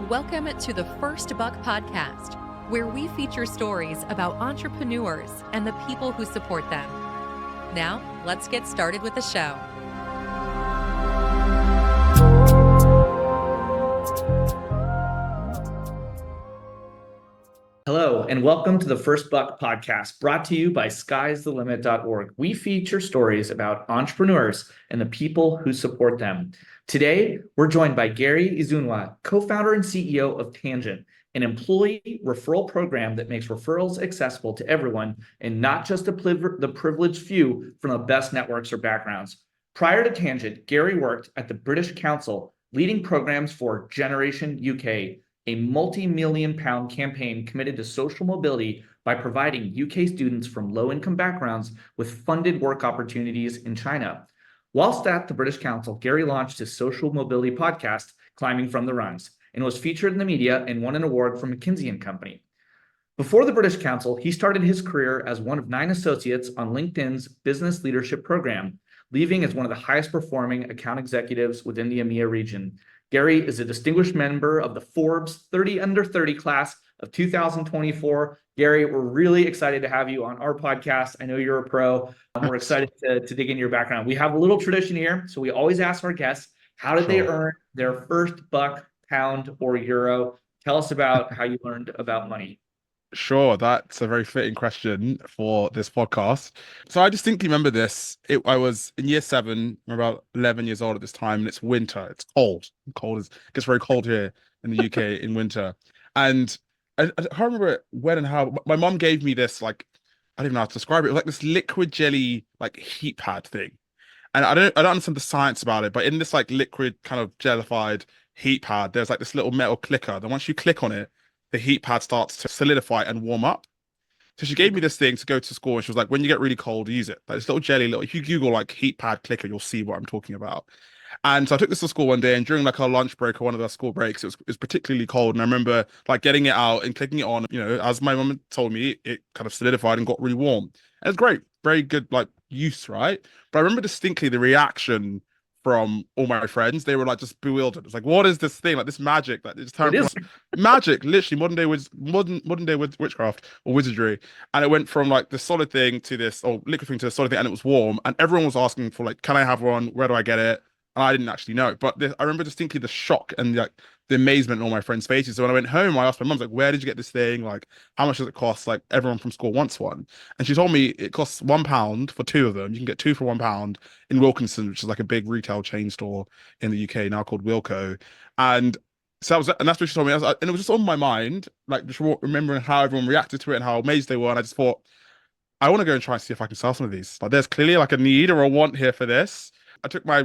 Welcome to the First Buck Podcast, where we feature stories about entrepreneurs and the people who support them. Now, let's get started with the show. Hello, and welcome to the First Buck Podcast, brought to you by sky'sthelimit.org. We feature stories about entrepreneurs and the people who support them. Today, we're joined by Gary Izunwa, co-founder and CEO of Tangent, an employee referral program that makes referrals accessible to everyone and not just the privileged few from the best networks or backgrounds. Prior to Tangent, Gary worked at the British Council, leading programs for Generation UK, a multi-million pound campaign committed to social mobility by providing UK students from low-income backgrounds with funded work opportunities in China. Whilst at the British Council, Gary launched his social mobility podcast, Climbing from the Rungs, and was featured in the media and won an award from McKinsey & Company. Before the British Council, he started his career as one of 9 associates on LinkedIn's business leadership program, leaving as one of the highest performing account executives within the EMEA region. Gary is a distinguished member of the Forbes 30 Under 30 class of 2024. Gary, we're really excited to have you on our podcast. I know you're a pro. We're excited to dig into your background. We have a little tradition here. So we always ask our guests, how did they earn their first buck, pound, or euro? Tell us about how you learned about money. Sure, that's a very fitting question for this podcast. So I distinctly remember this. I was in year 7, I'm about 11 years old at this time, and it's winter. It's cold. It gets very cold here in the UK in winter. And I can't remember when and how. My mom gave me this, like, I don't even know how to describe it. It was like this liquid jelly, like heat pad thing. And I don't understand the science about it, but in this like liquid kind of jellified heat pad, there's like this little metal clicker. Then once you click on it, the heat pad starts to solidify and warm up. So she gave me this thing to go to school, and she was like, when you get really cold, use it. Like this little jelly, if you Google like heat pad clicker, you'll see what I'm talking about. And so I took this to school one day, and during like our lunch break or one of our school breaks, it was particularly cold. And I remember like getting it out and clicking it on, as my mum told me, it kind of solidified and got really warm. And it's great, very good like use, right? But I remember distinctly the reaction from all my friends. They were like just bewildered. It's like, what is this thing? Like this magic that it's turned from magic, literally modern day witchcraft or wizardry. And it went from like the solid thing to this, or liquid thing to a solid thing, and it was warm. And everyone was asking for like, can I have one? Where do I get it? And I didn't actually know. But I remember distinctly the shock and like the amazement on all my friends' faces. So when I went home, I asked my mum, like, where did you get this thing? Like, how much does it cost? Like, everyone from school wants one. And she told me it costs £1 for 2 of them. You can get 2 for £1 in Wilkinson, which is like a big retail chain store in the UK now called Wilko. And so that's what she told me. And it was just on my mind, like just remembering how everyone reacted to it and how amazed they were. And I just thought, I want to go and try and see if I can sell some of these. Like, there's clearly like a need or a want here for this. I took I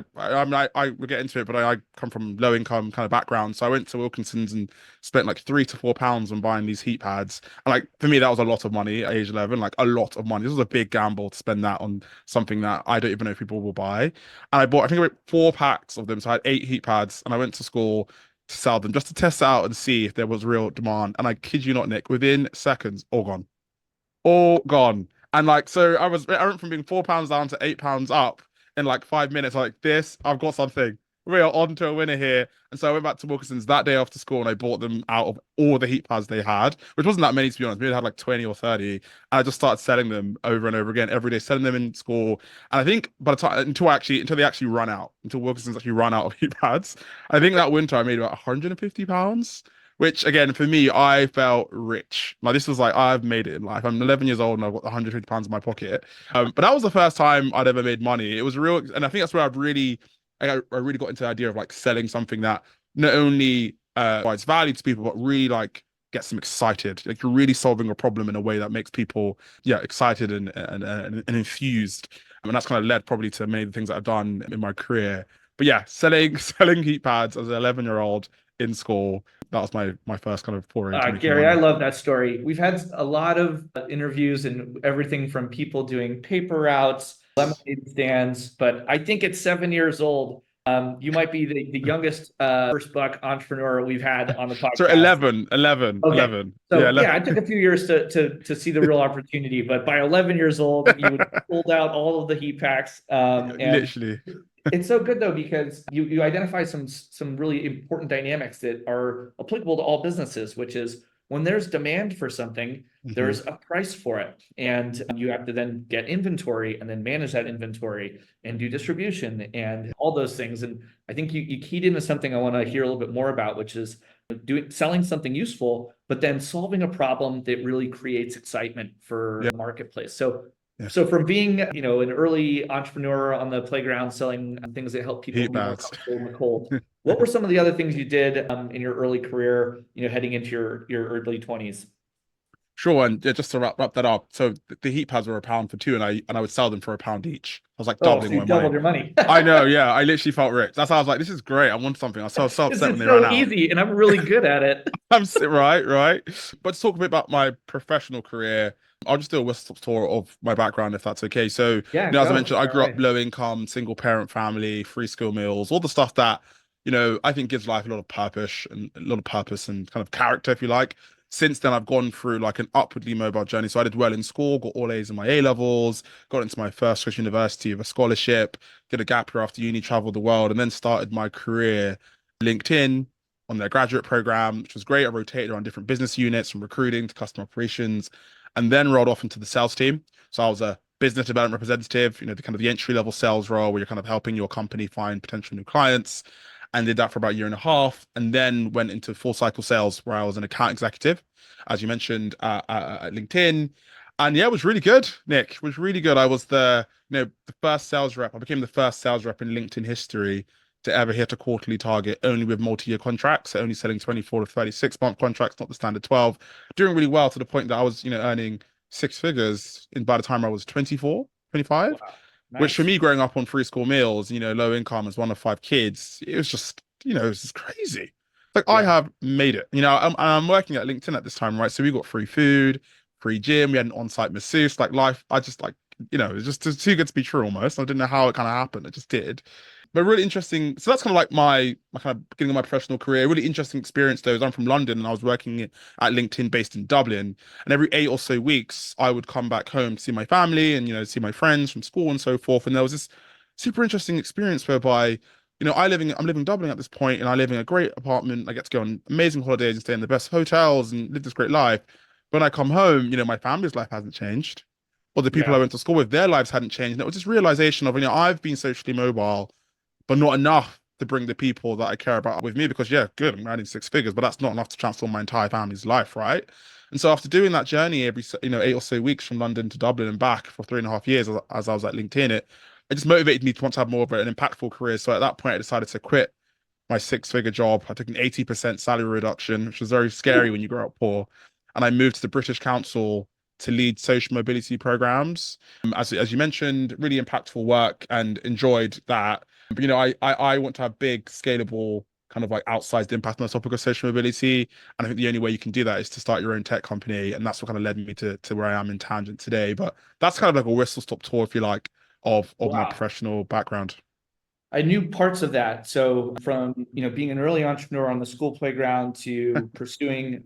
will get into it, but I come from low income kind of background. So I went to Wilkinson's and spent like £3 to £4 on buying these heat pads. And like, for me, that was a lot of money at age 11, like a lot of money. This was a big gamble to spend that on something that I don't even know if people will buy. And I think I bought 4 packs of them. So I had 8 heat pads, and I went to school to sell them just to test out and see if there was real demand. And I kid you not, Nick, within seconds, all gone. All gone. And like, so I went from being £4 down to £8 up in like 5 minutes. Like, this, I've got something. We are on to a winner here. And so I went back to Wilkinson's that day after school, and I bought them out of all the heat pads they had, which wasn't that many, to be honest. Maybe they had like 20 or 30. And I just started selling them over and over again every day, selling them in school. And I think by the time until they actually run out, until Wilkinson's actually run out of heat pads, I think that winter I made about £150. Which again, for me, I felt rich. Like, this was like, I've made it in life. I'm 11 years old and I've got £150 in my pocket. But that was the first time I'd ever made money. It was real, and I think that's where I really got into the idea of like selling something that not only provides value to people, but really like gets them excited. Like, you're really solving a problem in a way that makes people excited and infused. And that's kind of led probably to many of the things that I've done in my career. But yeah, selling heat pads as an 11-year-old in school. That was my first kind of foray into Gary, money. I love that story. We've had a lot of interviews and everything from people doing paper routes, lemonade stands, but I think at 7 years old, you might be the youngest first buck entrepreneur we've had on the podcast. So 11. Okay. 11. So yeah, it took a few years to see the real opportunity, but by 11 years old, you would pulled out all of the heat packs. Literally. It's so good though, because you identify some really important dynamics that are applicable to all businesses, which is when there's demand for something, Hmm. there's a price for it. And you have to then get inventory and then manage that inventory and do distribution and all those things. And I think you keyed into something I want to hear a little bit more about, which is selling something useful, but then solving a problem that really creates excitement for Yeah, the marketplace. So yeah. so from being, an early entrepreneur on the playground selling things that help people Heat be more pads. comfortable in the cold, what were some of the other things you did in your early career, heading into your early 20s? Sure, and yeah, just to wrap that up, so the heat pads were a pound for two, and I would sell them for a pound each. I was like Oh, so doubling you my money. doubled your money. I know, yeah. I literally felt rich. That's how I was like, this is great. I want something. I was so This upset when is they ran so out. easy and I'm really good at it. Right, right. But to talk a bit about my professional career, I'll just do a whistle tour of my background if that's okay. So, Yeah, as I go. mentioned, I All grew up right. low income, single parent family, free school meals, all the stuff that, I think gives life a lot of purpose and kind of character, if you like. Since then, I've gone through like an upwardly mobile journey. So I did well in school, got all A's in my A levels, got into my first Swiss university with a scholarship, did a gap year after uni, traveled the world, and then started my career LinkedIn on their graduate program, which was great. I rotated around different business units from recruiting to customer operations, and then rolled off into the sales team. So I was a business development representative, the kind of the entry level sales role where you're kind of helping your company find potential new clients, and did that for about a year and a half, and then went into full cycle sales where I was an account executive, as you mentioned, at LinkedIn. And yeah, it was really good, Nick. It was really good. I was the first sales rep. I became the first sales rep in LinkedIn history to ever hit a quarterly target only with multi-year contracts, so only selling 24 to 36-month contracts, not the standard 12, doing really well to the point that I was, earning six figures by the time I was 24, 25, Wow. which for Nice. me growing up on free school meals, low income as one of five kids, it was just, it was just crazy. Like I Yeah. have made it, I'm working at LinkedIn at this time, right? So we got free food, free gym, we had an on-site masseuse, like life, I just like, it's just too good to be true almost. I didn't know how it kind of happened. It just did. But really interesting. So that's kind of like my kind of beginning of my professional career. Really interesting experience though, is I'm from London and I was working at LinkedIn based in Dublin. And every 8 or so weeks, I would come back home to see my family and see my friends from school and so forth. And there was this super interesting experience whereby, I'm living in Dublin at this point, and I live in a great apartment. I get to go on amazing holidays and stay in the best hotels and live this great life. When I come home, my family's life hasn't changed. Or the people I Yeah. went to school with, their lives hadn't changed. And it was this realization of, I've been socially mobile but not enough to bring the people that I care about with me because yeah, good, I'm earning six figures, but that's not enough to transform my entire family's life, right? And so after doing that journey every 8 or so weeks from London to Dublin and back for 3.5 years as I was at LinkedIn, it just motivated me to want to have more of an impactful career. So at that point, I decided to quit my six-figure job. I took an 80% salary reduction, which was very scary Ooh. when you grow up poor. And I moved to the British Council to lead social mobility programs. As you mentioned, really impactful work and enjoyed that. But I want to have big, scalable, kind of like outsized impact on the topic of social mobility. And I think the only way you can do that is to start your own tech company. And that's what kind of led me to where I am in Tangent today. But that's kind of like a whistle stop tour, if you like, of my Wow. professional background. I knew parts of that. So from, being an early entrepreneur on the school playground to pursuing,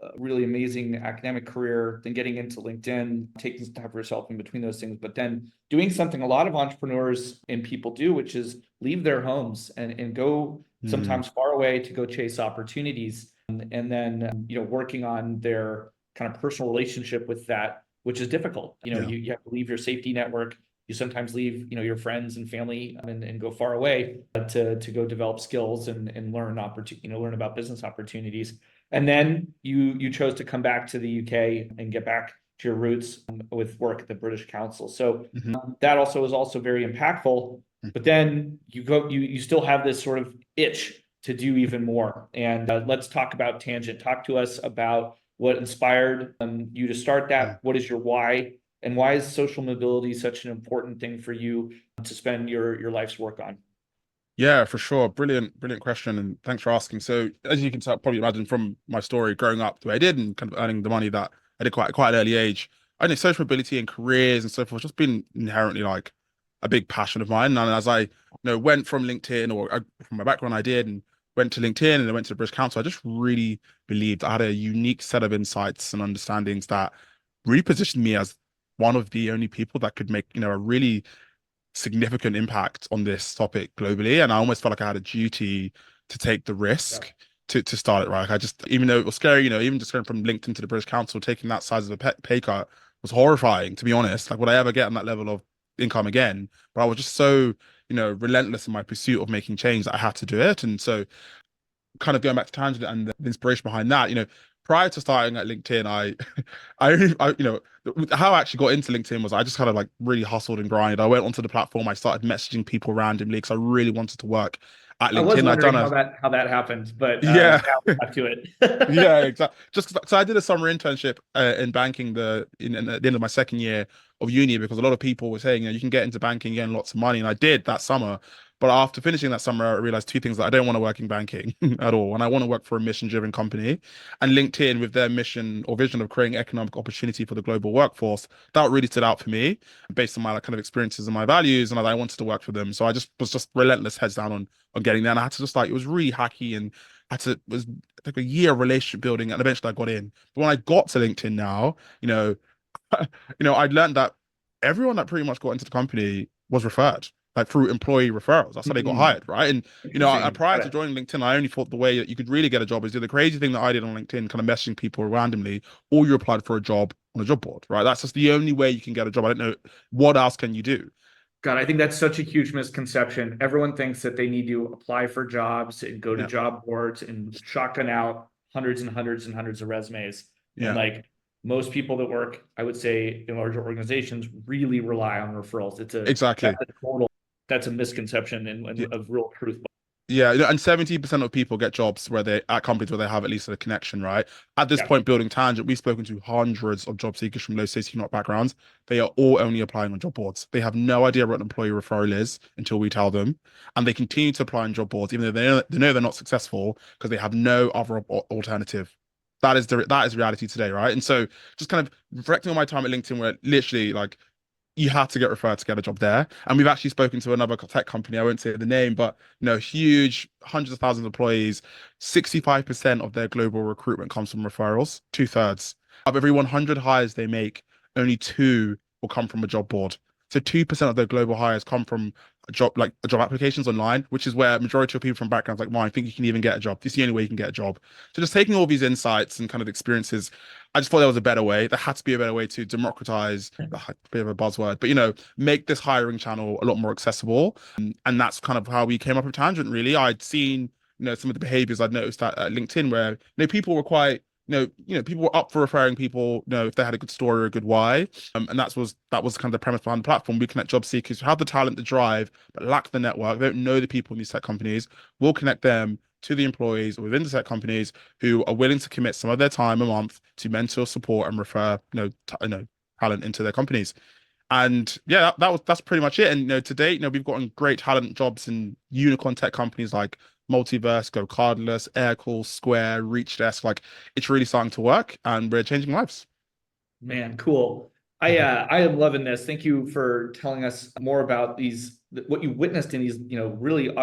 a really amazing academic career, then getting into LinkedIn, taking some time for yourself in between those things, but then doing something a lot of entrepreneurs and people do, which is leave their homes and go Mm, sometimes far away to go chase opportunities. And then, working on their kind of personal relationship with that, which is difficult. yeah. You have to leave your safety network. You sometimes leave, your friends and family and go far away to go develop skills and learn learn about business opportunities. And then you chose to come back to the UK and get back to your roots with work at the British Council. So Mhm. that also was also very impactful. But then you still have this sort of itch to do even more. And let's talk about Tangent. Talk to us about what inspired you to start Mm. that. What is your why? And why is social mobility such an important thing for you to spend your life's work on? Yeah, for sure. Brilliant, brilliant question. And thanks for asking. So, as you can probably imagine from my story growing up the way I did and kind of earning the money that I did quite an early age, I think social mobility and careers and so forth just been inherently like a big passion of mine. And as I, went from LinkedIn or from my background, I did and went to LinkedIn and I went to the British Council, I just really believed I had a unique set of insights and understandings that really positioned me as one of the only people that could make, a really significant impact on this topic globally, and I almost felt like I had a duty to take the Yeah. risk to start it right. Like I just, even though it was scary, even just going from LinkedIn to the British Council, taking that size of a pay cut was horrifying, to be honest. Like, would I ever get on that level of income again? But I was just so, relentless in my pursuit of making change that I had to do it. And so, kind of going back to Tangent and the inspiration behind that, prior to starting at LinkedIn, how I actually got into LinkedIn was I just kind of like really hustled and grinded. I went onto the platform, I started messaging people randomly because I really wanted to work at I was LinkedIn. I'd wondering done how that happened, but yeah, now we're back to yeah, it. exactly. Just so I did a summer internship in banking at the end of my second year of uni because a lot of people were saying, you can get into banking and lots of money, and I did that summer. But after finishing that summer, I realized two things: that I don't want to work in banking at all, and I want to work for a mission-driven company. And LinkedIn, with their mission or vision of creating economic opportunity for the global workforce, that really stood out for me based on my kind of experiences and my values, and I wanted to work for them. So I just was just relentless, heads down on getting there. And I had to just like it was really hacky and it was like a year of relationship building, and eventually I got in. But when I got to LinkedIn now, I'd learned that everyone that pretty much got into the company was referred, like through employee referrals. That's how they got Mhm. hired, right? And Interesting. prior Got to it. joining LinkedIn, I only thought the way that you could really get a job is do the crazy thing that I did on LinkedIn, kind of messaging people randomly, or you applied for a job on a job board, right? That's just the only way you can get a job. I don't know what else can you do. God, I think that's such a huge misconception. Everyone thinks that they need to apply for jobs and go to Yeah, job boards and shotgun out hundreds and hundreds and hundreds of resumes. And yeah, like most people that work, I would say in larger organizations really rely on referrals. exactly. That's a misconception and of real truth. Yeah, and 70% of people get jobs where they at companies where they have at least a connection, right? At this Yeah. point, building Tangent, we've spoken to hundreds of job seekers from low socioeconomic backgrounds. They are all only applying on job boards. They have no idea what an employee referral is until we tell them, and they continue to apply on job boards even though they know they're not successful because they have no other alternative. That is reality today, right? And so, just kind of reflecting on my time at LinkedIn, where literally like you have to get referred to get a job there. And we've actually spoken to another tech company. I won't say the name, but huge, hundreds of thousands of employees. 65% of their global recruitment comes from referrals. Two-thirds of every 100 hires they make, only two will come from a job board. So 2% of their global hires come from job applications online, which is where majority of people from backgrounds like mine think you can even get a job. This is the only way you can get a job. So just taking all these insights and kind of experiences, I just thought there was a better way. There had to be a better way to democratize, a bit of a buzzword, but make this hiring channel a lot more accessible. And that's kind of how we came up with Tangent, really. I'd seen, some of the behaviors I'd noticed at LinkedIn where, people were quite, people were up for referring people, if they had a good story or a good why. And that was kind of the premise behind the platform. We connect job seekers who have the talent, the drive, but lack the network. They don't know the people in these tech companies. We'll connect them to the employees within the tech companies who are willing to commit some of their time a month to mentor, support, and refer, talent into their companies. And yeah, that's pretty much it. And to date, we've gotten great talent jobs in unicorn tech companies like Multiverse, Go Cardless, Aircall, Square, ReachDesk. Like it's really starting to work, and we're changing lives. Man, cool. I am loving this. Thank you for telling us more about what you witnessed in these, really,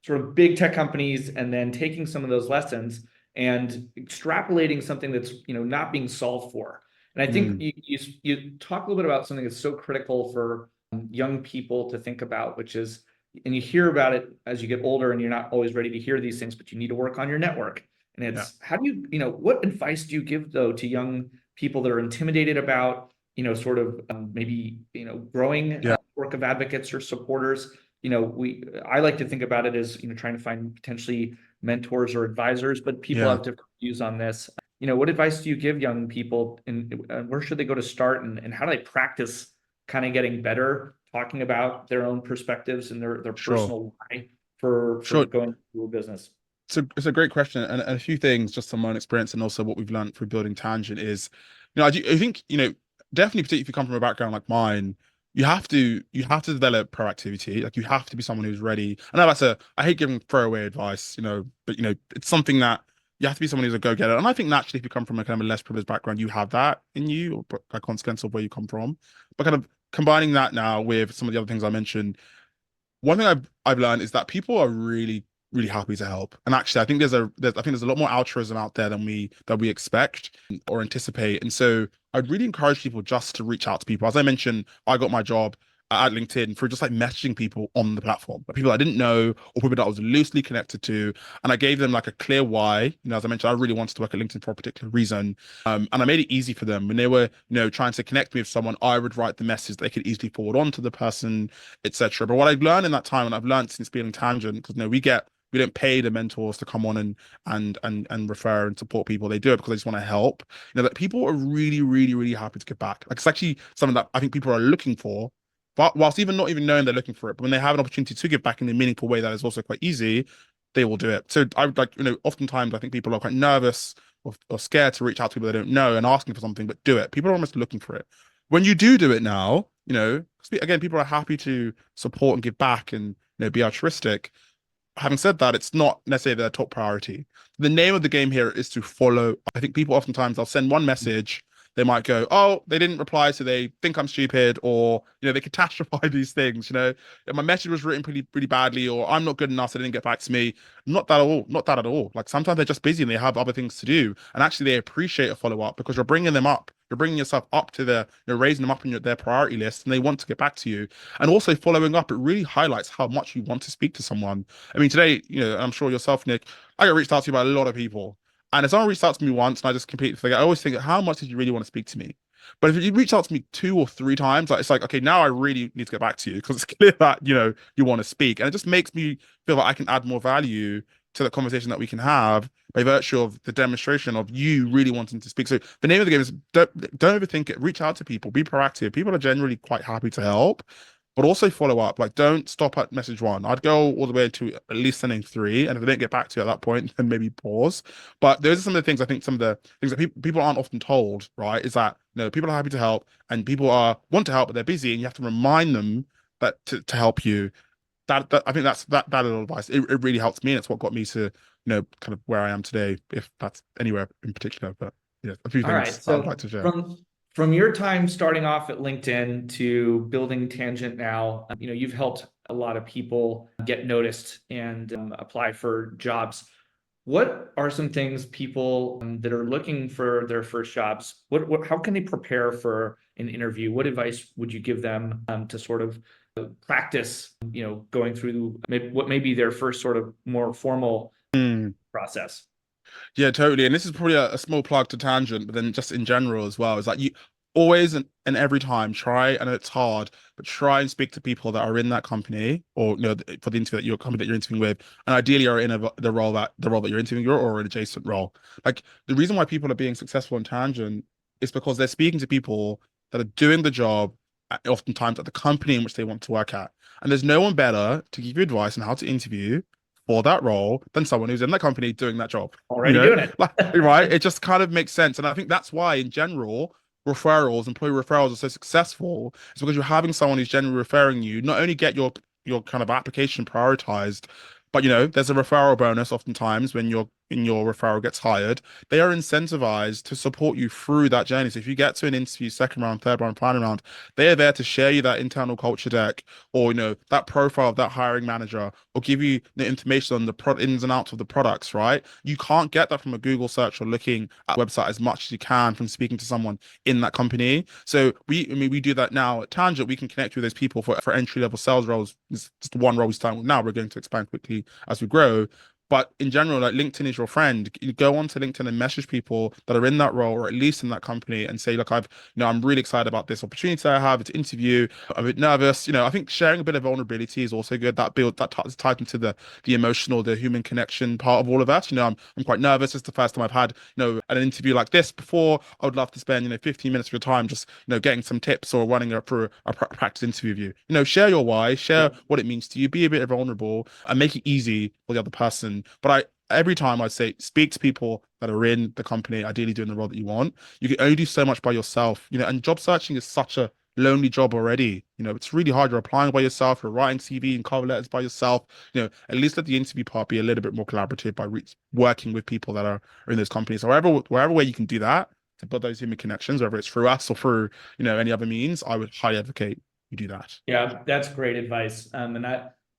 sort of big tech companies, and then taking some of those lessons and extrapolating something that's, not being solved for. And I think Mm, you talk a little bit about something that's so critical for young people to think about, which is, and you hear about it as you get older, and you're not always ready to hear these things, but you need to work on your network. And yeah, it's how do what advice do you give though to young people that are intimidated about, sort of maybe, growing yeah, work of advocates or supporters? I like to think about it as, trying to find potentially mentors or advisors, but people yeah. have different views on this. What advice do you give young people, and where should they go to start, and how do they practice kind of getting better, talking about their own perspectives and their Sure, personal why for sure. going through a business? It's a great question, and a few things just from my own experience and also what we've learned through building Tangent is, I think, definitely, particularly if you come from a background like mine, you have to develop proactivity. Like you have to be someone who's ready. I know I hate giving throwaway advice, but it's something that you have to be someone who's a go-getter. And I think naturally, if you come from a kind of a less privileged background, you have that in you, or by consequence of where you come from. But kind of combining that now with some of the other things I mentioned, one thing I've learned is that people are really really happy to help. And actually, I think there's a lot more altruism out there than we expect or anticipate. And so I'd really encourage people just to reach out to people. As I mentioned, I got my job at LinkedIn through just like messaging people on the platform, like people I didn't know or people that I was loosely connected to. And I gave them like a clear why. As I mentioned, I really wanted to work at LinkedIn for a particular reason. And I made it easy for them when they were, trying to connect me with someone. I would write the message they could easily forward on to the person, etc. But what I've learned in that time, and I've learned since being Tangent, because we don't pay the mentors to come on and refer and support people. They do it because they just want to help. That people are really, really, really happy to give back. Like it's actually something that I think people are looking for, but whilst even not even knowing they're looking for it, but when they have an opportunity to give back in a meaningful way that is also quite easy, they will do it. So I would like, oftentimes I think people are quite nervous or scared to reach out to people they don't know and asking for something, but do it. People are almost looking for it. When you do it now, again, people are happy to support and give back and be altruistic. Having said that, it's not necessarily their top priority. The name of the game here is to follow. I think people oftentimes they'll send one message, they might go, oh, they didn't reply, so they think I'm stupid, or they catastrophize these things. My message was written pretty badly, or I'm not good enough, so they didn't get back to me. Not that at all. Not that at all. Like sometimes they're just busy and they have other things to do, and actually they appreciate a follow up because you're bringing them up. You're bringing yourself up to you're raising them up in their priority list, and they want to get back to you. And also following up, it really highlights how much you want to speak to someone. I mean, today, I'm sure yourself, Nick, I got reached out to by a lot of people. And if someone reached out to me once and I just completely forget, I always think, how much did you really want to speak to me? But if you reach out to me 2 or 3 times, it's like, okay, now I really need to get back to you because it's clear that, you want to speak. And it just makes me feel like I can add more value to the conversation that we can have by virtue of the demonstration of you really wanting to speak. So the name of the game is don't overthink it. Reach out to people. Be proactive. People are generally quite happy to help. But also follow up. Like, don't stop at message 1. I'd go all the way to at least sending 3. And if they don't get back to you at that point, then maybe pause. But those are some of the things I think some of the things that people aren't often told, right? Is that, people are happy to help and people want to help, but they're busy. And you have to remind them that to help you. That I think that little advice. It really helps me. And it's what got me to, kind of where I am today, if that's anywhere in particular. But yeah, a few All right. things I would So like to share. from your time starting off at LinkedIn to building Tangent now, you've helped a lot of people get noticed and apply for jobs. What are some things people that are looking for their first jobs? How can they prepare for an interview? What advice would you give them to sort of practice, going through what may be their first sort of more formal process? Yeah, totally. And this is probably a small plug to Tangent, but then just in general as well. Is like you always and every time try, I know it's hard, but try and speak to people that are in that company or for the interview that your company that you're interviewing with, and ideally are in the role that you're interviewing or an adjacent role. Like the reason why people are being successful in Tangent is because they're speaking to people that are doing the job oftentimes at the company in which they want to work at. And there's no one better to give you advice on how to interview for that role than someone who's in that company doing that job. Already doing it. Like, right? It just kind of makes sense. And I think that's why, in general, employee referrals are so successful. It's because you're having someone who's generally referring you, not only get your kind of application prioritized, but there's a referral bonus oftentimes when your referral gets hired. They are incentivized to support you through that journey. So if you get to an interview, second round, third round, final round, they are there to share you that internal culture deck or that profile of that hiring manager or give you the information on the ins and outs of the products, right? You can't get that from a Google search or looking at a website as much as you can from speaking to someone in that company. So we do that now at Tangent. We can connect with those people for entry level sales roles. It's just one role we start with now. We're going to expand quickly as we grow. But in general, like LinkedIn is your friend. You go onto LinkedIn and message people that are in that role or at least in that company and say, look, I'm really excited about this opportunity I have to interview. I'm a bit nervous. I think sharing a bit of vulnerability is also good. That is tied into the emotional, the human connection part of all of that. I'm quite nervous. It's the first time I've had, an interview like this before. I would love to spend, 15 minutes of your time just, getting some tips or running through a practice interview. Share your why, share what it means to you, be a bit vulnerable and make it easy for the other person. But every time I'd say speak to people that are in the company, ideally doing the role that you want. You can only do so much by yourself, and job searching is such a lonely job already. It's really hard. You're applying by yourself, you're writing CV and cover letters by yourself. At least let the interview part be a little bit more collaborative by working with people that are in those companies. So wherever way you can do that to build those human connections, whether it's through us or through, any other means, I would highly advocate you do that. Yeah, that's great advice. And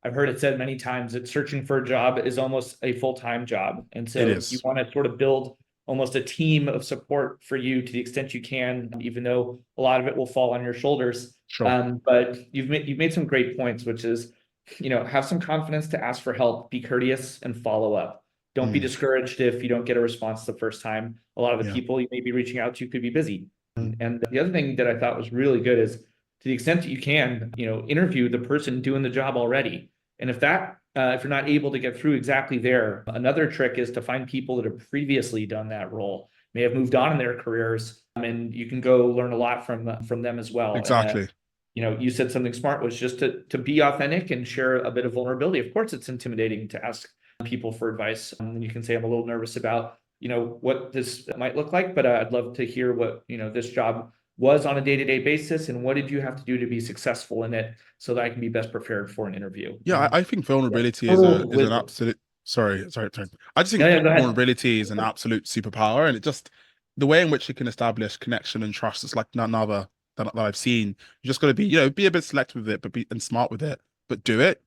I've heard it said many times that searching for a job is almost a full-time job. And so It you is. want to sort of build almost a team of support for you to the extent you can, even though a lot of it will fall on your shoulders. Sure. But you've made some great points, which is, have some confidence to ask for help, be courteous, and follow up. Don't be discouraged if you don't get a response the first time. A lot of the people you may be reaching out to could be busy. And the other thing that I thought was really good is, to the extent that you can, interview the person doing the job already. And if you're not able to get through exactly there, another trick is to find people that have previously done that role, may have moved on in their careers, and you can go learn a lot from them as well. Exactly. And you said something smart, was just to be authentic and share a bit of vulnerability. Of course, it's intimidating to ask people for advice. And you can say, I'm a little nervous about, what this might look like, but I'd love to hear what, this job was on a day-to-day basis, and what did you have to do to be successful in it so that I can be best prepared for an interview. Yeah, I think vulnerability is an absolute. Sorry. I just think vulnerabiliity is an absolute superpower, and it just, the way in which it can establish connection and trust is like none other that I've seen. You just got to be, be a bit selective with it, but and smart with it, but do it.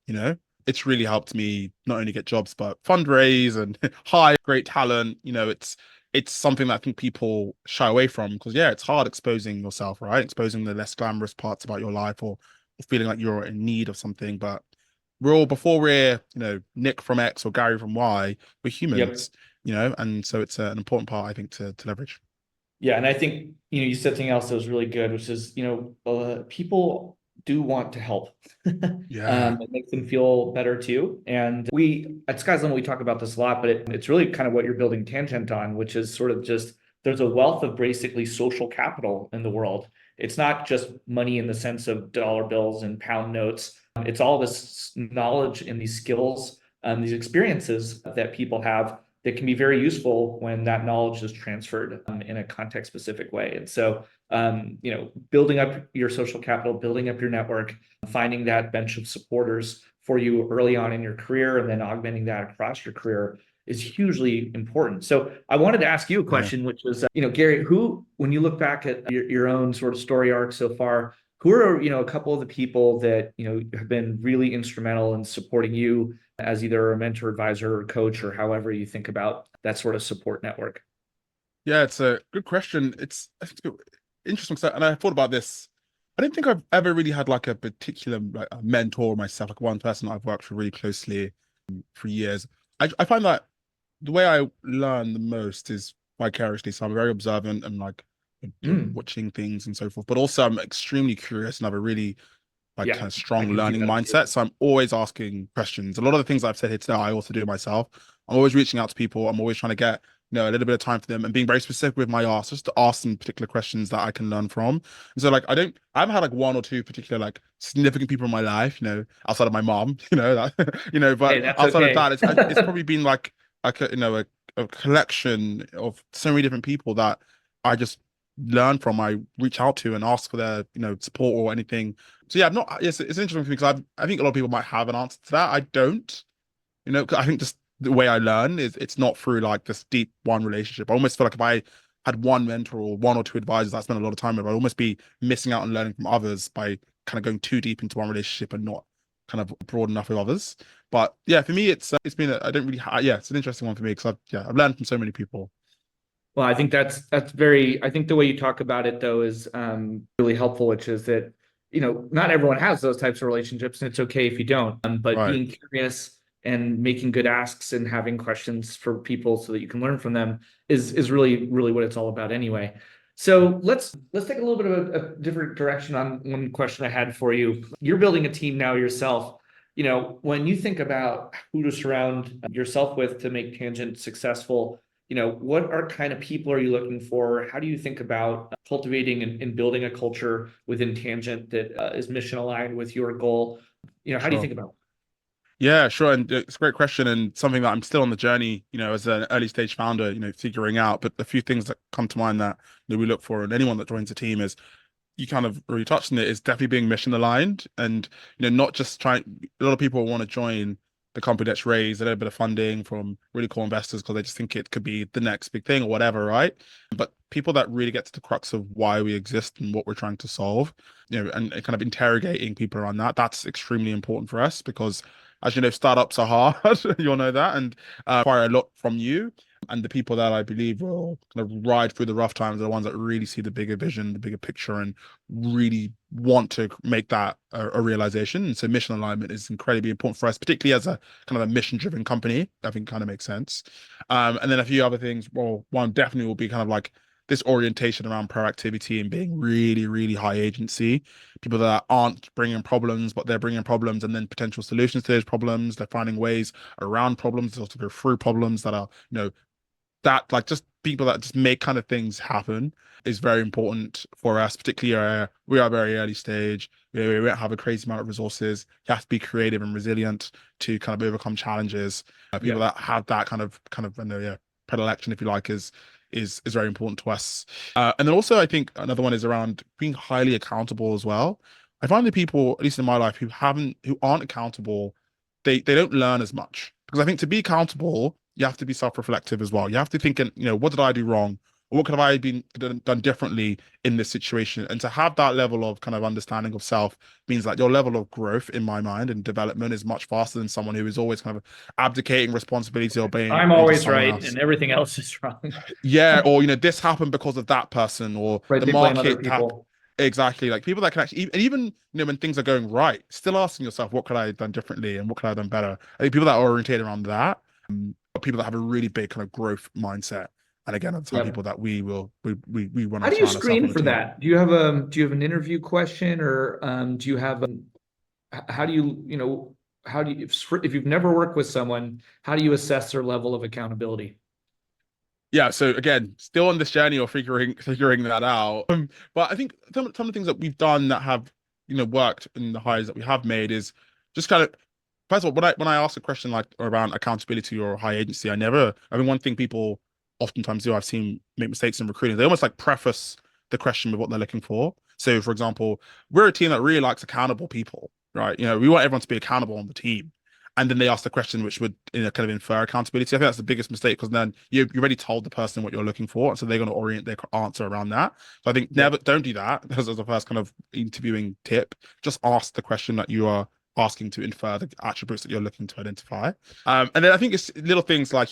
It's really helped me not only get jobs, but fundraise and hire great talent. It's something that I think people shy away from because, it's hard exposing yourself, right? Exposing the less glamorous parts about your life or feeling like you're in need of something. But before we're, Nick from X or Gary from Y, we're humans, and so it's an important part, I think, to leverage. Yeah. And I think, you said something else that was really good, which is, people do want to help. It makes them feel better too. And we at Sky's Limit, we talk about this a lot, but it's really kind of what you're building Tangent on, which is sort of just, there's a wealth of basically social capital in the world. It's not just money in the sense of dollar bills and pound notes. It's all this knowledge and these skills, these experiences that people have that can be very useful when that knowledge is transferred in a context specific way. And so, building up your social capital, building up your network, finding that bench of supporters for you early on in your career, and then augmenting that across your career is hugely important. So I wanted to ask you a question, which was, Gary, when you look back at your own sort of story arc so far, who are, a couple of the people that, have been really instrumental in supporting you as either a mentor, advisor, or coach, or however you think about that sort of support network? Yeah, it's a good question. It's interesting. And I thought about this. I don't think I've ever really had like a particular a mentor myself, like one person I've worked with really closely for years. I find that the way I learn the most is vicariously. So I'm very observant and like watching things and so forth. But also I'm extremely curious and have a really kind of strong learning mindset. So I'm always asking questions. A lot of the things I've said here today, I also do myself. I'm always reaching out to people. I'm always trying to get, a little bit of time for them and being very specific with my ask, just to ask them particular questions that I can learn from. And so like, I haven't had like one or two particular like significant people in my life, outside of my mom, but hey, outside okay. of that, it's probably been like a collection of so many different people that I just learn from. I reach out to and ask for their, support or anything. So yeah, it's interesting for me because I think a lot of people might have an answer to that. I don't, 'cause I think just the way I learn is it's not through like this deep one relationship. I almost feel like if I had one mentor or one or two advisors that I spent a lot of time with, I'd almost be missing out on learning from others by kind of going too deep into one relationship and not kind of broad enough with others. But yeah, for me, it's been I don't really it's an interesting one for me because I've learned from so many people. Well, I think that's very, I think the way you talk about it though is really helpful, which is that, not everyone has those types of relationships, and it's okay if you don't. But being curious and making good asks and having questions for people so that you can learn from them is really, really what it's all about anyway. So let's take a little bit of a different direction on one question I had for you. You're building a team now yourself. When you think about who to surround yourself with to make Tangent successful, what are kind of people are you looking for? How do you think about cultivating and building a culture within Tangent that is mission aligned with your goal? How do you think about it? Yeah, sure. And it's a great question and something that I'm still on the journey, as an early stage founder, figuring out. But a few things that come to mind that we look for and anyone that joins the team is, you kind of already touched on it, is definitely being mission aligned and, not just trying. A lot of people want to join the company that's raised a little bit of funding from really cool investors because they just think it could be the next big thing or whatever, right? But people that really get to the crux of why we exist and what we're trying to solve, and kind of interrogating people around that's extremely important for us because, as you know, startups are hard. You'll know that, and require a lot from you. And the people that I believe will kind of ride through the rough times are the ones that really see the bigger vision, the bigger picture, and really want to make that a realization. And so mission alignment is incredibly important for us, particularly as a kind of a mission-driven company. I think kind of makes sense. And then a few other things. Well, one definitely will be kind of like this orientation around proactivity and being really, really high agency. People that aren't bringing problems, but they're bringing problems and then potential solutions to those problems. They're finding ways around problems, also go through problems that are, that like just people that just make kind of things happen is very important for us, particularly we are very early stage. We don't have a crazy amount of resources. You have to be creative and resilient to kind of overcome challenges. People that have that kind of predilection, if you like, is very important to us. And then also I think another one is around being highly accountable as well. I find the people, at least in my life, who aren't accountable, they don't learn as much. Because I think to be accountable, you have to be self-reflective as well. You have to think, what did I do wrong? Or what could have I been done differently in this situation? And to have that level of kind of understanding of self means that your level of growth in my mind and development is much faster than someone who is always kind of abdicating responsibility or being I'm into always someone right else. and everything else is wrong. Yeah, or this happened because of that person, or Right? the They blame other market happened. people. Exactly. Like people that can actually, and even when things are going right, still asking yourself, what could I have done differently and what could I have done better? I think people that are oriented around that, are people that have a really big kind of growth mindset. And again, are the type of people Yep. that we want How to do you surround ourselves screen on the for team. that? Do you have an interview question, or do you have how do how do you if you've never worked with someone, how do you assess their level of accountability? Yeah, so again, still on this journey of figuring that out. But I think some of the things that we've done that have worked in the hires that we have made is just kind of first of all, when I ask a question like around accountability or high agency, I mean one thing people oftentimes do, I've seen make mistakes in recruiting, they almost like preface the question with what they're looking for. So for example, we're a team that really likes accountable people, right? We want everyone to be accountable on the team. And then they ask the question which would kind of infer accountability. I think that's the biggest mistake because then you already told the person what you're looking for, and so they're going to orient their answer around that. So I think Yeah. never don't do that as a first kind of interviewing tip. Just ask the question that you are asking to infer the attributes that you're looking to identify. And then I think it's little things like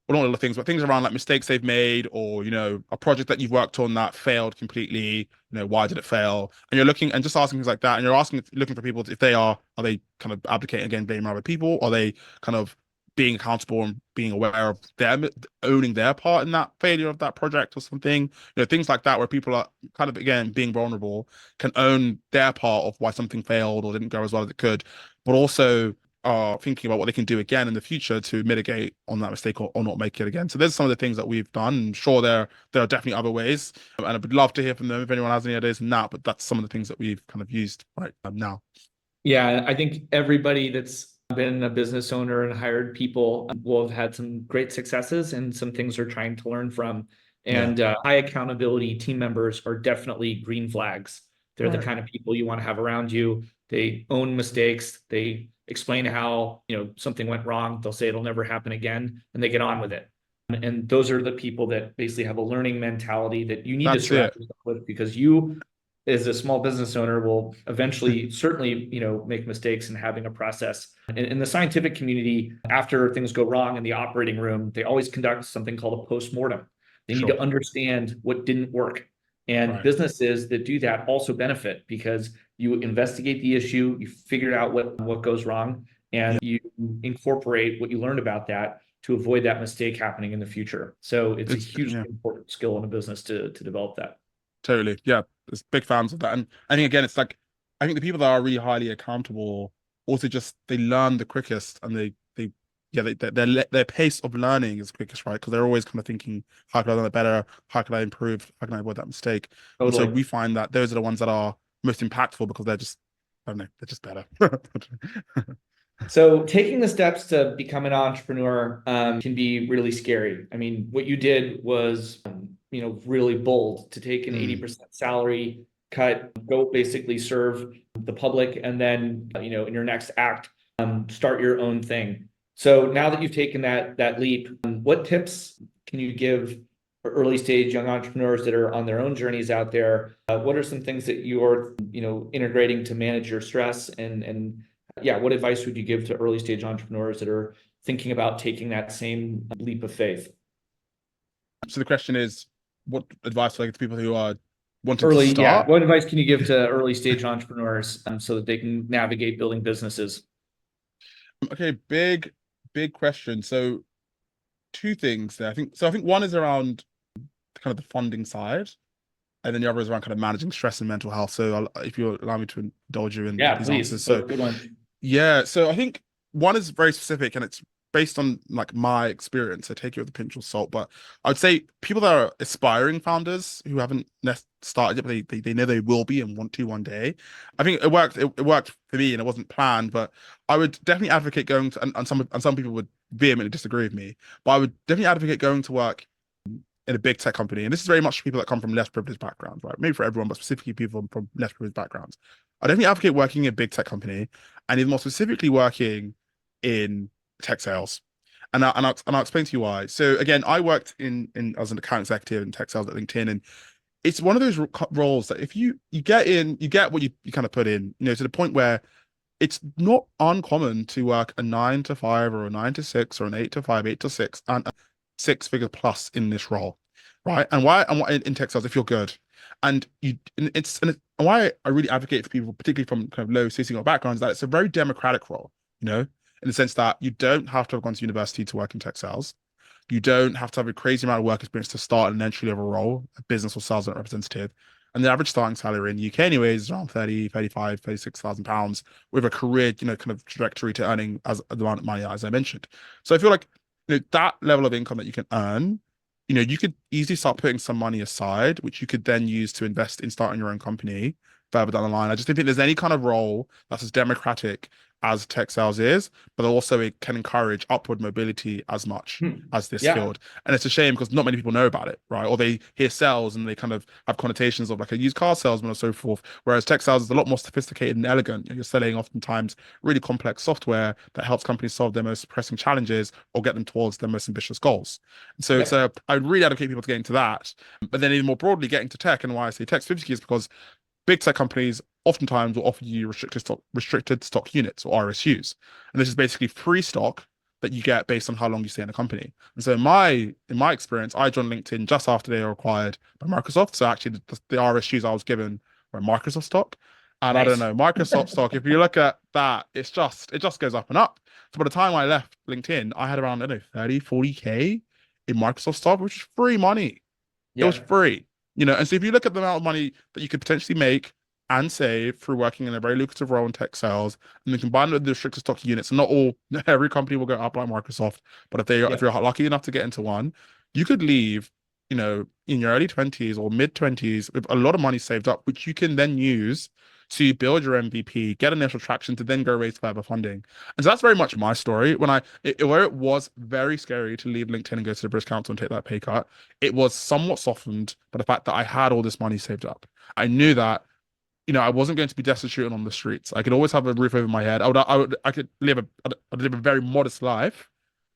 well, not little things, but things around like mistakes they've made, or a project that you've worked on that failed completely. Why did it fail? And you're looking and just asking things like that, and you're looking for people if are they kind of abdicating again, blaming other people? Are they kind of being accountable and being aware of them owning their part in that failure of that project or something? Things like that where people are kind of again being vulnerable, can own their part of why something failed or didn't go as well as it could, but also are thinking about what they can do again in the future to mitigate on that mistake or not make it again. So there's some of the things that we've done. I'm sure there are definitely other ways, and I would love to hear from them if anyone has any ideas on that. But that's some of the things that we've kind of used right now. Yeah, I think everybody that's been a business owner and hired people will have had some great successes and some things they're trying to learn from. Yeah. And high accountability team members are definitely green flags. They're the Right. kind of people you want to have around you. They own mistakes. They explain how, something went wrong. They'll say it'll never happen again, and they get on with it. And those are the people that basically have a learning mentality that you need to That's surround it. yourself with, because you as a small business owner will eventually certainly make mistakes in having a process. In the scientific community, after things go wrong in the operating room, they always conduct something called a post-mortem. They need Sure. to understand what didn't work. And Right. businesses that do that also benefit, because you investigate the issue, you figure out what goes wrong, and Yeah. you incorporate what you learned about that to avoid that mistake happening in the future. So it's a hugely Yeah. important skill in a business to develop that. Totally. Yeah. There's big fans of that. And I think again, it's like I think the people that are really highly accountable also just they learn the quickest, and they yeah, their pace of learning is quickest, right? Because they're always kind of thinking, how can I learn it better? How can I improve? How can I avoid that mistake? And so Totally. we find that those are the ones that are most impactful because they're just, I don't know, they're just better. So taking the steps to become an entrepreneur can be really scary. I mean, what you did was, really bold to take an Mm, 80% salary cut, go basically serve the public, and then, in your next act, start your own thing. So now that you've taken that leap, what tips can you give for early stage young entrepreneurs that are on their own journeys out there? What are some things that you're, integrating to manage your stress, and Yeah, what advice would you give to early stage entrepreneurs that are thinking about taking that same leap of faith? So the question is, what advice would I give to people who are wanting to Early, yeah. start? What advice can you give to early stage entrepreneurs so that they can navigate building businesses? Okay, big question. So two things there. I think one is around kind of the funding side, and then the other is around kind of managing stress and mental health. So if you allow me to indulge you in Yeah, these please. answers. So Good ones. yeah, so I think one is very specific and it's based on like my experience. I take it with a pinch of salt, but I would say people that are aspiring founders who haven't started yet, but they know they will be and want to one day. I think it worked. It worked for me, and it wasn't planned. But I would definitely advocate going to, and some people would vehemently disagree with me, but I would definitely advocate going to work in a big tech company. And this is very much people that come from less privileged backgrounds, right? Maybe for everyone, but specifically people from less privileged backgrounds. I definitely advocate working in a big tech company and even more specifically working in tech sales. And I'll explain to you why. So again, I worked in as an account executive in tech sales at LinkedIn, and it's one of those roles that if you get in, you get what you kind of put in, to the point where it's not uncommon to work a 9 to 5 or a 9 to 6 or an 8 to 5, 8 to 6, and 6 figures plus in this role, right? And why in tech sales if you're good, and why I really advocate for people, particularly from kind of low socioeconomic backgrounds, that it's a very democratic role, in the sense that you don't have to have gone to university to work in tech sales. You don't have to have a crazy amount of work experience to start an entry level role, a business or sales representative. And the average starting salary in the UK anyways is around 30, 35, 36,000 pounds with a career, kind of trajectory to earning as the amount of money as I mentioned. So I feel like, that level of income that you can earn, you could easily start putting some money aside, which you could then use to invest in starting your own company further down the line. I just don't think there's any kind of role that's as democratic as tech sales is, but also it can encourage upward mobility as much as this Yeah. field. And it's a shame because not many people know about it, right? Or they hear sales and they kind of have connotations of like a used car salesman or so forth. Whereas tech sales is a lot more sophisticated and elegant. You're selling oftentimes really complex software that helps companies solve their most pressing challenges or get them towards their most ambitious goals. And so I would really advocate people to get into that. But then even more broadly, getting to tech, and why I say tech specifically is because big tech companies oftentimes will offer you restricted stock units or RSUs. And this is basically free stock that you get based on how long you stay in a company. And so in my experience, I joined LinkedIn just after they were acquired by Microsoft. So actually the RSUs I was given were Microsoft stock. And I don't Nice. know, Microsoft stock, if you look at that, it just goes up and up. So by the time I left LinkedIn, I had around, I don't know, 30, 40K in Microsoft stock, which is free money. It was Yeah. free, and so if you look at the amount of money that you could potentially make and save through working in a very lucrative role in tech sales, and then combine it with the restricted stock units, and every company will go up like Microsoft, but if you're lucky enough to get into one, you could leave, in your early 20s or mid 20s with a lot of money saved up, which you can then use to build your MVP, get initial traction to then go raise further funding. And so that's very much my story. Where it was very scary to leave LinkedIn and go to the British Council and take that pay cut, it was somewhat softened by the fact that I had all this money saved up. I knew that, I wasn't going to be destitute on the streets. I could always have a roof over my head. I could I'd live a very modest life,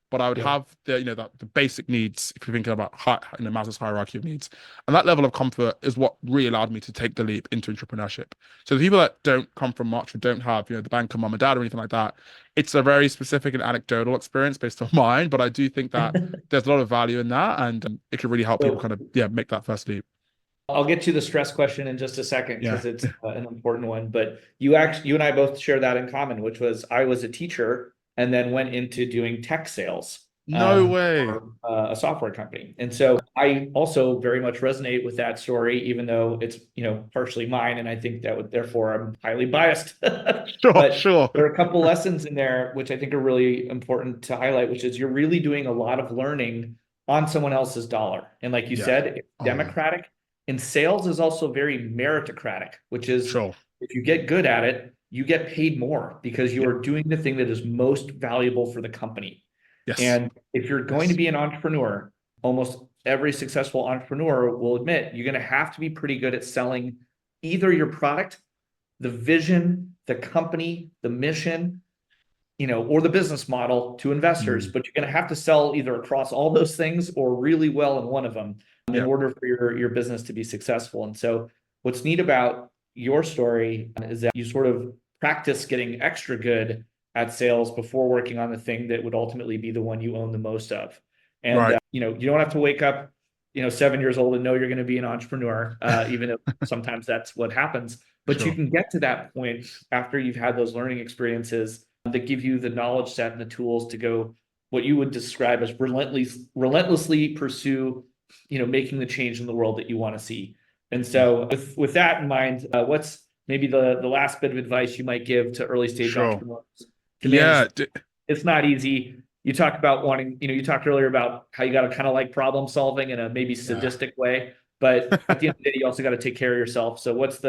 but I would Yeah. have the basic needs if you're thinking about Maslow's hierarchy of needs. And that level of comfort is what really allowed me to take the leap into entrepreneurship. So the people that don't come from much or don't have, the bank of mum and dad or anything like that, it's a very specific and anecdotal experience based on mine. But I do think that there's a lot of value in that, and it can really help people kind of make that first leap. I'll get to the stress question in just a second Yeah. because it's an important one. But you and I both share that in common, which was I was a teacher and then went into doing tech sales No way. for a software company. And so I also very much resonate with that story, even though it's partially mine, and I think therefore I'm highly biased. But Sure. there are a couple lessons in there which I think are really important to highlight, which is you're really doing a lot of learning on someone else's dollar. And like you Yeah. said, it's democratic. And sales is also very meritocratic, which is Sure. if you get good at it, you get paid more because you are doing the thing that is most valuable for the company. Yes. And if you're going to be an entrepreneur, almost every successful entrepreneur will admit you're going to have to be pretty good at selling either your product, the vision, the company, the mission, or the business model to investors, but you're going to have to sell either across all those things or really well in one of them in order for your business to be successful. And so what's neat about your story is that you sort of practice getting extra good at sales before working on the thing that would ultimately be the one you own the most of. And, Right. you don't have to wake up, 7 years old and know you're going to be an entrepreneur, even if sometimes that's what happens. But you Sure. can get to that point after you've had those learning experiences that give you the knowledge set and the tools to go what you would describe as relentlessly pursue, making the change in the world that you want to see. And so with that in mind, what's maybe the last bit of advice you might give to early stage Sure. entrepreneurs to manage? Yeah. It's not easy. You talk about wanting, you talked earlier about how you got to kind of like problem solving in a maybe sadistic way, but at the end of the day, you also got to take care of yourself. So most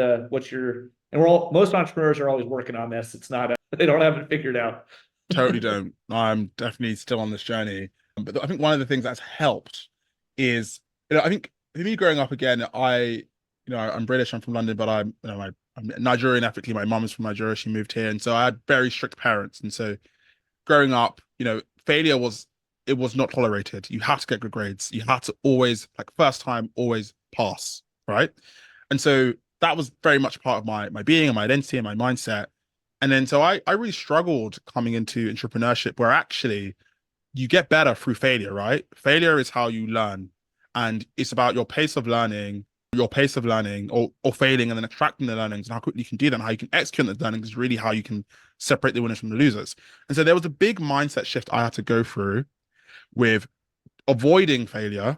entrepreneurs are always working on this. It's not, they don't have it figured out. Totally don't. I'm definitely still on this journey. But I think one of the things that's helped is, I think for me growing up again, I'm British, I'm from London, but I'm Nigerian ethnically. My mum is from Nigeria. She moved here. And so I had very strict parents. And so growing up, failure was not tolerated. You had to get good grades. You had to always, like first time, always pass, right? And so that was very much part of my being and my identity and my mindset. And then so I really struggled coming into entrepreneurship, where actually you get better through failure, right? Failure is how you learn. And it's about your pace of learning or failing, and then extracting the learnings, and how quickly you can do that and how you can execute the learnings is really how you can separate the winners from the losers. And so there was a big mindset shift I had to go through with avoiding failure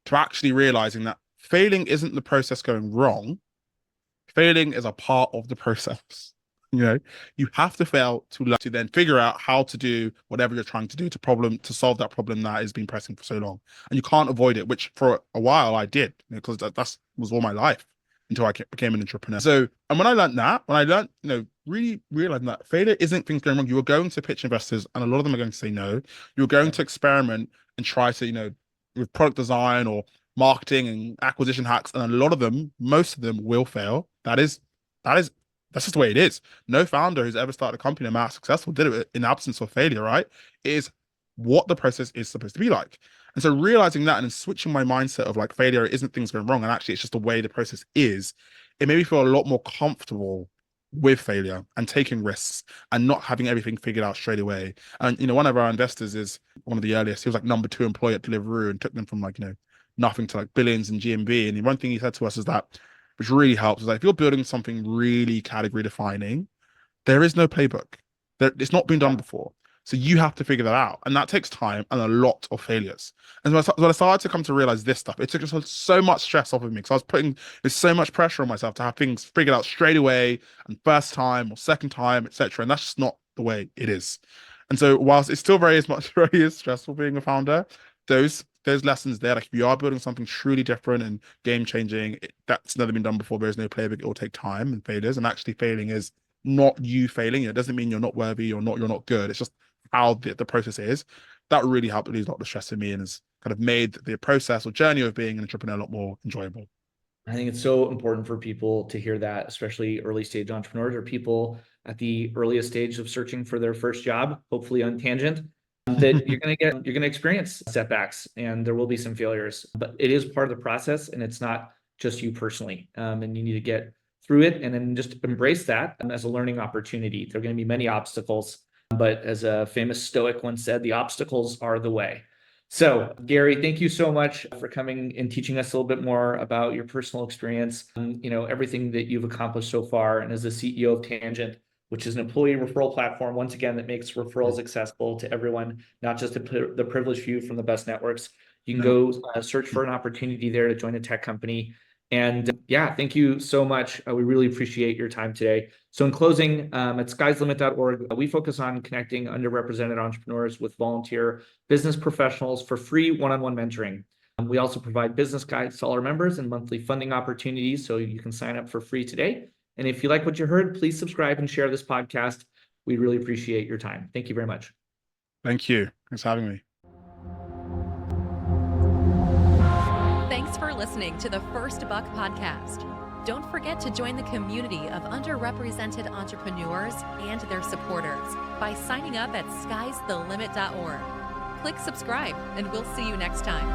to actually realizing that failing isn't the process going wrong. Failing is a part of the process. You have to fail to learn, to then figure out how to do whatever you're trying to do to solve that problem that has been pressing for so long. And you can't avoid it, which for a while I did, because that was all my life until I became an entrepreneur. So, and when I learned, really realizing that failure isn't things going wrong. You are going to pitch investors and a lot of them are going to say no. You're going to experiment and try to, with product design or marketing and acquisition hacks. And a lot of them, most of them will fail. That's just the way it is. No founder who's ever started a company no matter successful did it in the absence of failure, right? It is what the process is supposed to be like. And so realizing that and then switching my mindset of like failure isn't things going wrong, and actually it's just the way the process is, it made me feel a lot more comfortable with failure and taking risks and not having everything figured out straight away. And one of our investors is one of the earliest. He was like number 2 employee at Deliveroo and took them from nothing to like billions in GMV. And the one thing he said to us is that, which really helps, is that if you're building something really category defining, there is no playbook. It's not been done before. So you have to figure that out. And that takes time and a lot of failures. And when I started to come to realize this stuff, it took so much stress off of me, because I was putting so much pressure on myself to have things figured out straight away and first time or second time, etc. And that's just not the way it is. And so whilst it's still very stressful being a founder, those lessons there, like if you are building something truly different and game changing, that's never been done before, there's no playbook. It will take time and failures, and actually failing is not you failing. It doesn't mean you're not worthy or you're not good. It's just how the process is. That really helped release a lot of the stress in me, and has kind of made the process or journey of being an entrepreneur a lot more enjoyable. I think it's so important for people to hear that, especially early stage entrepreneurs or people at the earliest stage of searching for their first job, hopefully on Tangent, that you're going to experience setbacks and there will be some failures, but it is part of the process and it's not just you personally. And you need to get through it and then just embrace that as a learning opportunity. There are going to be many obstacles, but as a famous Stoic once said, the obstacles are the way. So, Gary, thank you so much for coming and teaching us a little bit more about your personal experience, everything that you've accomplished so far. And as the CEO of Tangent, which is an employee referral platform, once again, that makes referrals accessible to everyone, not just the privileged few from the best networks. You can go search for an opportunity there to join a tech company. And thank you so much. We really appreciate your time today. So in closing, at skieslimit.org, we focus on connecting underrepresented entrepreneurs with volunteer business professionals for free one-on-one mentoring. We also provide business guides to all our members and monthly funding opportunities, so you can sign up for free today. And if you like what you heard, please subscribe and share this podcast. We really appreciate your time. Thank you very much. Thank you. Thanks for having me. Thanks for listening to the First Buck podcast. Don't forget to join the community of underrepresented entrepreneurs and their supporters by signing up at skiesthelimit.org. Click subscribe, and we'll see you next time.